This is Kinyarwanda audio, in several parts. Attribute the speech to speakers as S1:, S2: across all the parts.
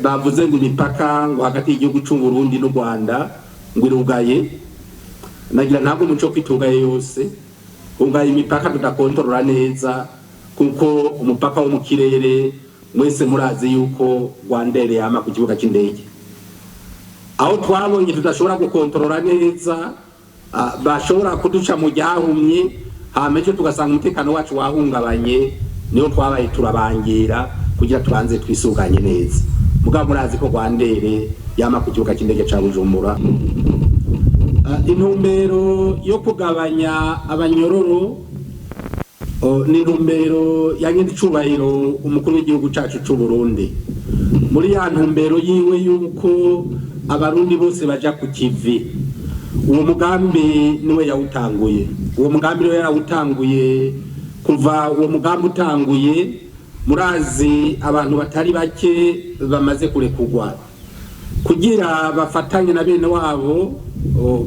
S1: bavuze ngo imipaka ngo hagati y'igihugu cy'u Burundi n'u Rwanda ngo irugaye, nagira ntabwo umuco kwitugaye yose, ungaye imipaka tudakontorora neza kuko umupaka wo mu kirere mwese murazi yuko Rwandere yama ku kibuga cy'indege. Aho twabonye tudashobora gukontorora neza, bashobora kuduca mu ryahumye, hameje tugasanga umutekano wacu wahungabanye, niyo twabaye turabangira kugira tubanze twisuganye neza. Mugabo murazi ko Rwandere yama ku kibuga cy'indege ca Bujumbura. Intumbero yo kugabanya abanyororo ni intumbero yanyine icubahiro umukuru w'igihugu cacu c'u Burundi. Muri ya ntumbero yiwe yuko abarundi bose baja ku kivi, uwo mugambi niwe yawutanguye. Uwo mugambi niwe yarawutanguye. Kuva uwo mugambi utanguye, murazi abantu batari bake bamaze kurekurwa kugira bafatanye na bene wabo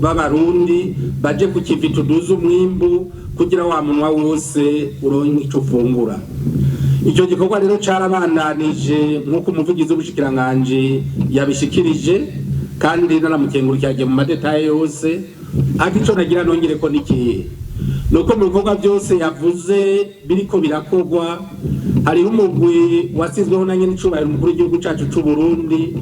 S1: b'abarundi baje ku kivi tuduze umwimbu kugira wa munwa wose uronke ico ufungura. Icyo gikorwa rero carabandanije nk'uko umuvugizi w'ubushikiranganje yabishikirije, kandi naramukengurukiraje mu madetaye yose. Ico nagira nongere ko nikihe nuko mu bikorwa byose yavuze biriko birakogwa, hariho umugwi wasizweho na nyene icubahiro umukuru w'igihugu cacu c'u Burundi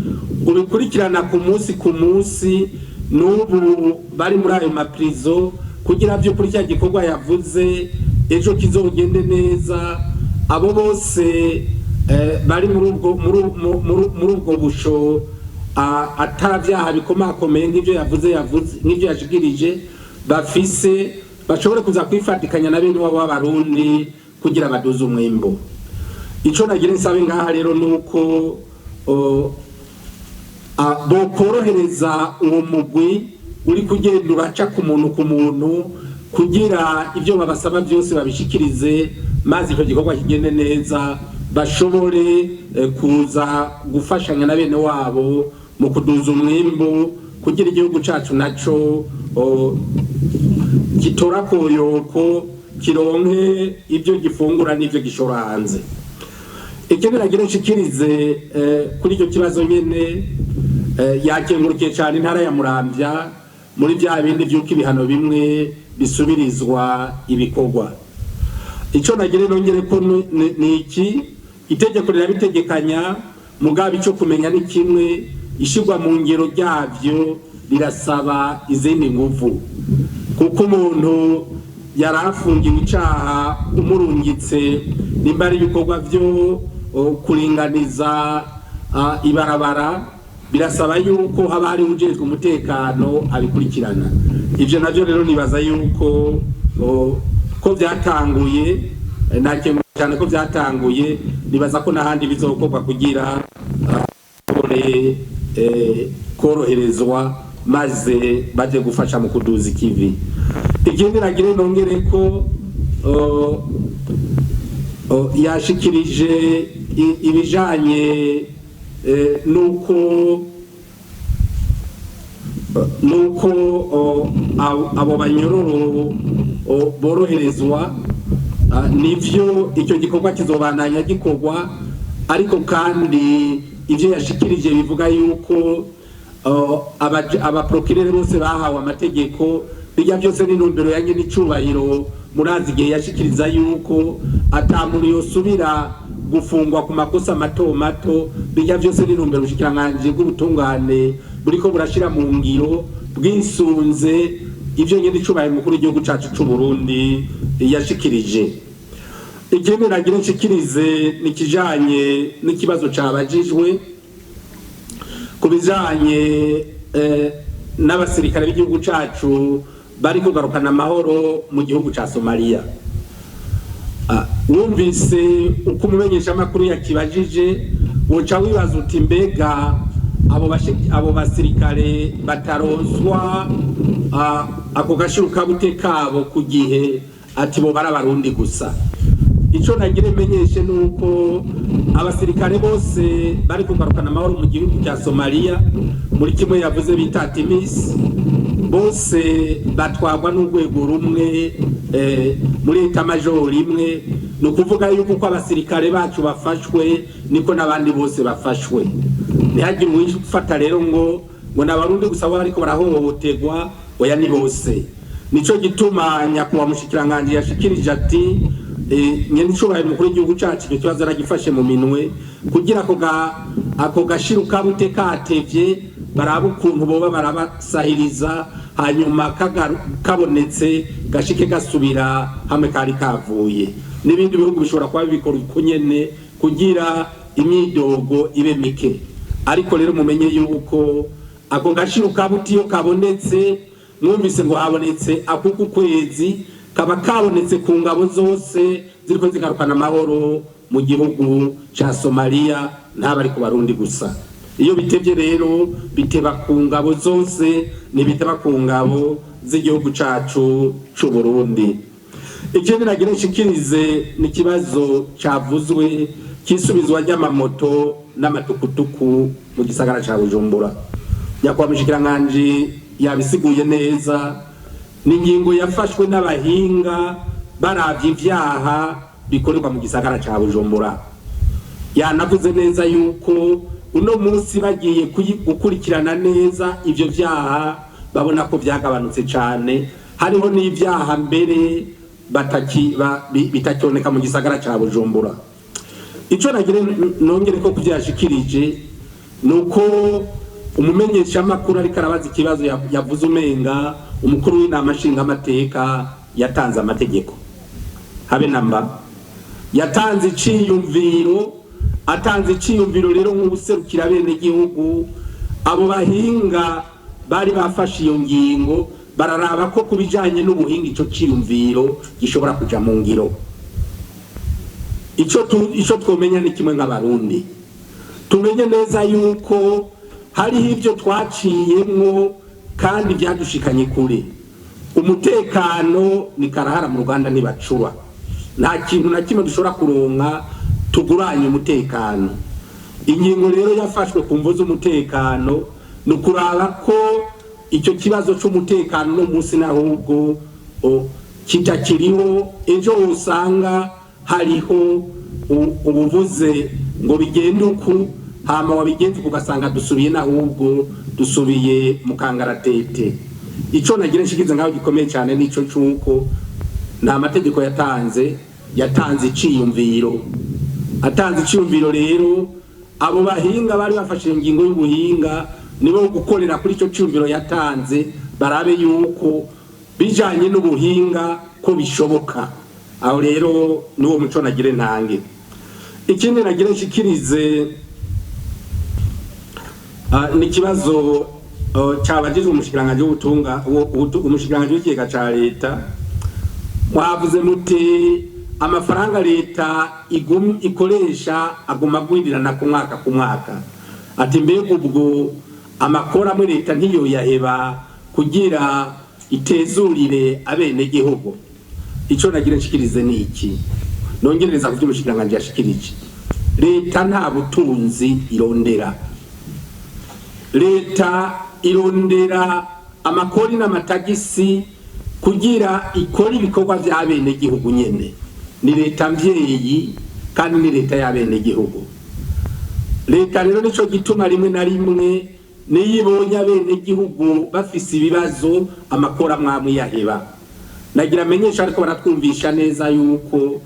S1: ubikurikirana ku munsi n'ubu bari muri ayo maprizo kugira byo kuri cya gikorwa yavuze ejo kizogende neza. Abo bose bari muri ubwo busho atavyaha bikomakomeye nk'ivyo yavuze nk'ivyo yashikirije bafise, bashobore kuza kwifatikanya na bene wabo b'abarundi kugira baduze umwimbo. Ico nagira nsabe ngaha rero nuko bokorohereza uwo mugwi uri kugenda uraca ku muntu kugira ibyo babasaba byose babishikirize, maze icyo gikorwa kigende neza, bashobore kuza gufashanya na bene wabo mu kuduza umwimbo kugira igihugu cacu naco gitora koyoko kironke ibyo gifungura n'ibyo gishora hanze. Ikindi nagira nshikirize kuri icyo kibazo nyene, yakengurukiye cyane intara ya Muramvya muri bya bindi byuko ibihano bimwe bisubirizwa ibikorwa. Ico nagire nongere ko ni iki itegeko rirabitegekanya, mugabo ico kumenya ni kimwe, ishigwa mu ngero ryavyo rirasaba izindi nguvu, kuko umuntu yarafungiwe icaha umurungitse nimba ari ibikorwa byo kuringaniza ibarabara, birasaba yuko haba hari ujejwe umutekano abikurikirana. Ivyo navyo rero nibaza yuko ko byatanguye, nakemura cyane ko byatanguye, nibaza ko n'ahandi bizokorwa kugira koroherezwa maze baje gufasha mu kuduza ikivi. Ikindi nagire nongere ko yashikirije ibijanye nuko abo banyororo boroherezwa. Nivyo icyo gikorwa kizobandanya gikorwa, ariko kandi ivyo yashikirije bivuga yuko abaprokirere bose bahawe amategeko, bijya byose n'intumbero yanjye n'icubahiro. Murazi igihe yashikiriza yuko atamuntu yosubira gufungwa ku makosa mato mato, bijya byose n'intumbero ubushikiranganje bw'ubutungane buriko burashira mu ngiro bwinsunze ivyo nyene icubahiro umukuru w'igihugu cacu c'u Burundi yashikirije. Ikindi nagira nshikirize nikijanye n'ikibazo cabajijwe ku bijanye n'abasirikare b'igihugu cacu bari kugarukana amahoro mu gihugu ca Somalia. Wumvise uko umumenyesha makuru yakibajije, woca wibaza uti mbega abo basirikare bataronswa ako gashiruka bute kabo ku gihe, ati bo barabarundi gusa. Ico nagire menyeshe nuko abasirikare bose bari kugarukana amahoro mu gihugu cya Somalia muri kimwe yavuze bita Timis, bose batwagwa n'urwego rumwe muri etamajoro imwe, no kuvuga yuko uko abasirikare bacu bafashwe niko nabandi bose bafashwe. Ntihagire uwifata rero ngo n'abarundi gusa bariko barahohoterwa, oya ni bose. Nico gituma nyakuba mushikiranganje yashikirije ati nyene nshobaye mukuru w'igihugu cyacu icyo kibazo aragifashe mu minwe kugira ako gashiruka butekatevye baraba ukuntu boba barabasahiriza, hanyuma kabonetse gashike gasubira hamwe kari kavuye. N'ibindi bihugu bishobora kuba bikora uko nyene kugira imyidogo ibe mike. Ariko rero mumenye yuko ako gashiruka butiyo kabonetse, mwumvise ngo habonetse akuku kwezi, kaba kabonetse ku ngabo zose ziriko zigarukana amahoro mu gihugu ca Somalia, ntabari ku Barundi gusa. Iyo bitevye rero biteba ku ngabo zose, ni biteba ku ngabo z'igihugu cacu c'u Burundi. Ikindi nagira nshikirize ni kibazo cavuzwe kisubizwa ry'amamoto n'amatukutuku mu gisagara ca Bujumbura. Nyakwa mushikiranganje yabisiguye neza, n'ingingo yafashwe n'abahinga baravye ivyaha bikorerwa mu gisagara ca Bujumbura. Yanavuze neza yuko uno munsi bagiye gukurikirana neza ivyo vyaha babona ko vyagabanutse cane, hariho n'ivyaha mbere bitakiboneka mu gisagara ca Bujumbura. Ico nagire nongere ko kuvyashikirije nuko umumenyesha makuru ariko arabaza ikibazo yavuze umenga umukuru w'inama nshingamateka yatanze amategeko. Habe namba yatanze iciyumviro, atanze iciyumviro rero nk'ubuserukira bene gihugu. Abo bahinga bari bafashe iyo ngingo bararaba ko kubijanye n'ubuhinga ico ciyumviro gishobora kuja mu ngiro. Ico twomenya ni kimwe nk'abarundi, tumenye neza yuko hariho ivyo twaciyemwo kandi vyadushikanye kure. Umutekano ni karahara mu Rwanda ntibacura, nta kintu na kimwe dushobora kuronka tuguranye umutekano. Ingingo rero yafashwe ku mvo z'umutekano ni ukuraba ko icyo kibazo c'umutekano no munsi n'ahubwo kitakiriho. Ejo usanga hariho ubuvuze ngo bigende uku, hama wabigenze ugasanga dusubiye n'ahubwo dusubiye mu kangaratete. Ico nagira nshikiza ngaho gikomeye cyane nico cyuko nta mategeko yatanze iciyumviro. Atanze iciyumviro rero abo bahinga bari bafashe ingingo y'ubuhinga nibo gukorera kuri ico ciyumviro yatanze, barabe yuko bijanye n'ubuhinga ko bishoboka. Aho rero niwo muco nagire ntange. Ikindi nagire nshikirize ni kibazo cyabajijwe umushikiranganje w'ubutunga umushikiranganje w'ikigega ca leta. Mwavuze muti amafaranga leta ikoresha aguma gwirirana ku mwaka. Ati mbega ubwo amakora muri leta ntiyo yaheba kugira itezurire abene gihugu. Ico nagira nshikirize ni iki, nongereza kuvyo umushikiranganje yashikirije. Leta nta butunzi irondera. Leta irondera amakori n'amatagisi kugira ikora ibikorwa vya bene gihugu nyene. Ni leta mvyeyi kandi ni leta ya bene gihugu. Leta rero nico gituma rimwe na rimwe niyibonye bene gihugu bafise ibibazo amakora mwamwe yaheba. Nagira menyesha ariko baratwumvisha neza yuko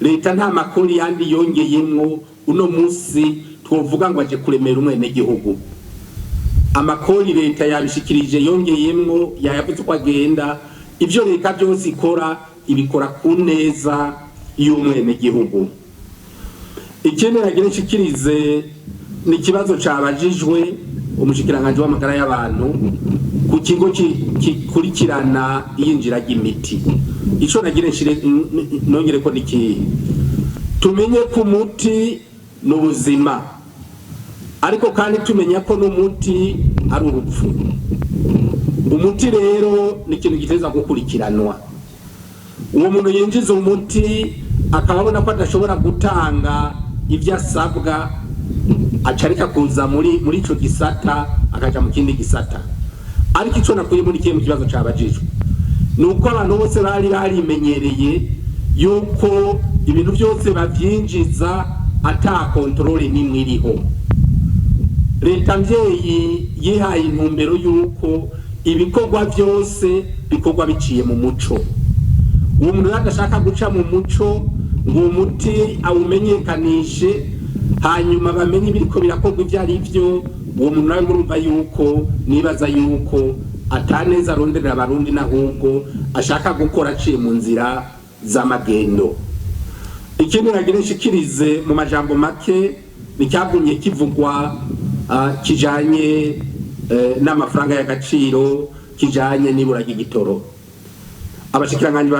S1: leta nta makori yandi yongeyemwo uno munsi twovuga ngo aje kuremera umwene gihugu. Amakori leta yabishikirije yongeyemwo yayavuze ko agenda, ivyo leta byose ikora ibikora ku neza y'umwene gihugu. Ikindi nagira nshikirize ni kibazo cabajijwe umushikiranganje w'amagara y'abantu ku kigo kikurikirana iyinjira ry'imiti. Ico nagira nongere ko niki tumenye ko umuti n'ubuzima, ariko kandi tumenya ko n'umuti ari urupfu. Umuti rero ni ikintu giteza gukurikiranwa. Uwo muntu yinjiza umuti akababona ko adashobora gutanga ibyo asabwa, acarika kuza muri ico gisata akaja mu kindi gisata. Ariko ico nakuye muri kiye mu kibazo cabajijwe nuko abantu bose bari barimenyereye yuko ibintu byose bavyinjiza ata kontrole nimwe iriho. Leta mvyeyi yihaye intumbero yuko ibikorwa byose bikorwa biciye mu muco. Uwo muntu adashaka guca mu muco ngo umuti awumenyekanishe hanyuma bamenye ibiriko birakorwa ivyo ari byo, uwo muntu nawe urumva yuko nibaza yuko ataneza aronderera abarundi n'ahubwo ashaka gukora aciye mu nzira z'amagendo. Ikindi nagire nshikirize mu majambo make nicyagumye kivugwa kijanye n'amafaranga y'agaciro, kijanye n'ibura ry'igitoro. Abashikiranganje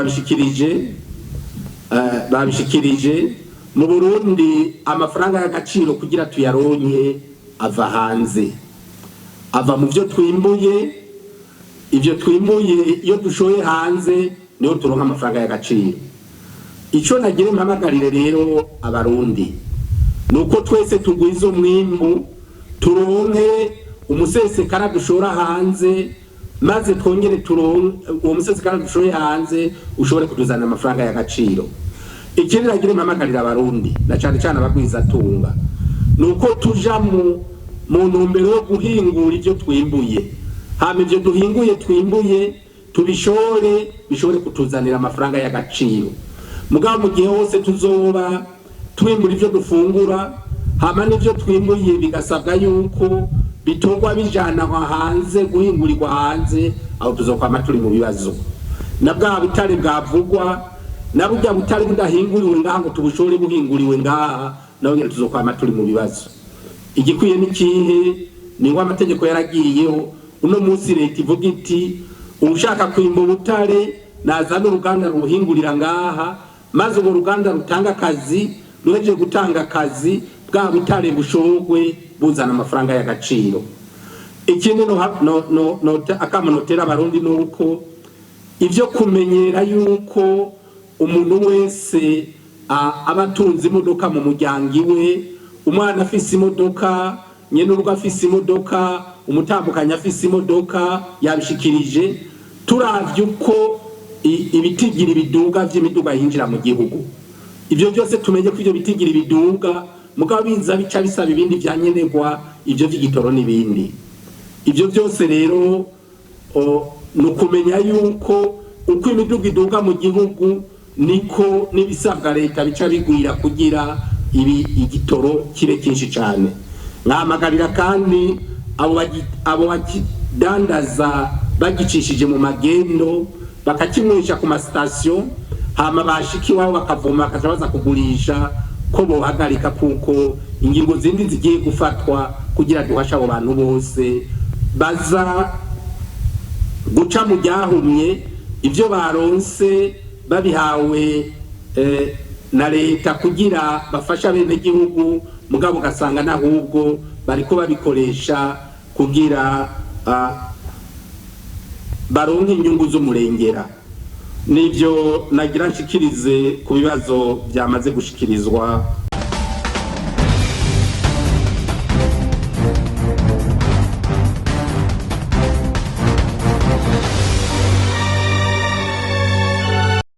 S1: babishikirije mu Burundi amafaranga y'agaciro kugira tuyaronke ava hanze, ava mu byo twimbuye. Ibyo twimbuye iyo dushoye hanze niho turonka amafaranga y'agaciro. Ico nagire mpamagarire rero abarundi nuko twese tugwiza umwimbu, turonke umusesekara dushora hanze, maze twongere turonke uwo musesekara dushoye hanze ushobore kutuzana amafaranga y'agaciro. Ikindi nagire mpamagarire abarundi na cyane cyane abagwiza tunga nuko tuja mu ntumbero yo guhingura ibyo twimbuye, hama ibyo duhinguye twimbuye tubishore bishobore kutuzanira amafaranga y'agaciro. Mugabo mu gihe hose tuzoba twimbura ibyo dufungura hama n'ibyo twimbuye bigasabwa yuko bitogwa bijana hanze guhingurirwa hanze, aho tuzokwama turi mu bibazo. Na bwa butare bwavugwa na burya butare budahinguriwe ngaha ngo tubushore buhinguriwe ngaha, naho nyine tuzokwama turi mu bibazo. Igikwiye n'ikihe ni ngo amategeko yaragiyeho. Uno munsi leta ivuga iti ushaka kwimba ubutare nazana uruganda ruhingurira ngaha, maze urwo ruganda rutanga akazi, ruhejeje gutanga akazi bwa butare bushogwe buzana amafaranga y'agaciro. Ikindi akamanotera abarundi nuko ivyo kumenyera yuko umuntu wese abatunze imodoka mu muryango iwe, umwana afise imodoka, nyene urugo afise imodoka, umutambukanye afise imodoka, yabishikirije turavye uko ibitigira ibiduga vy'imiduga yinjira mu gihugu. Ivyo byose tumenye ko ivyo bitigira ibiduga mugabo biza bica bisaba ibindi vyanyenerwa, ivyo vy'igitoro n'ibindi. Ivyo byose rero nukumenya yuko uko imiduga iduga mu gihugu niko n'ibisabwa leta bica bigwira kugira igitoro kibe kinshi cyane. Nkamagarira kandi abo bakidandaza bagicishije mu magendo bakakimwisha ku masitasiyo, hama bashiki wabo bakavoma bakaja baza kugurisha, ko bohagarika kuko ingingo zindi zigiye gufatwa kugira duhasha abo bantu bose baza guca mu byahumye ibyo baronse babihawe na leta kugira bafasha bene gihugu, mugabo gasanga nahubwo bariko babikoresha kugira baronke inyungu z'umurengera. Nivyo nagira nshikirize ku bibazo byamaze gushikirizwa.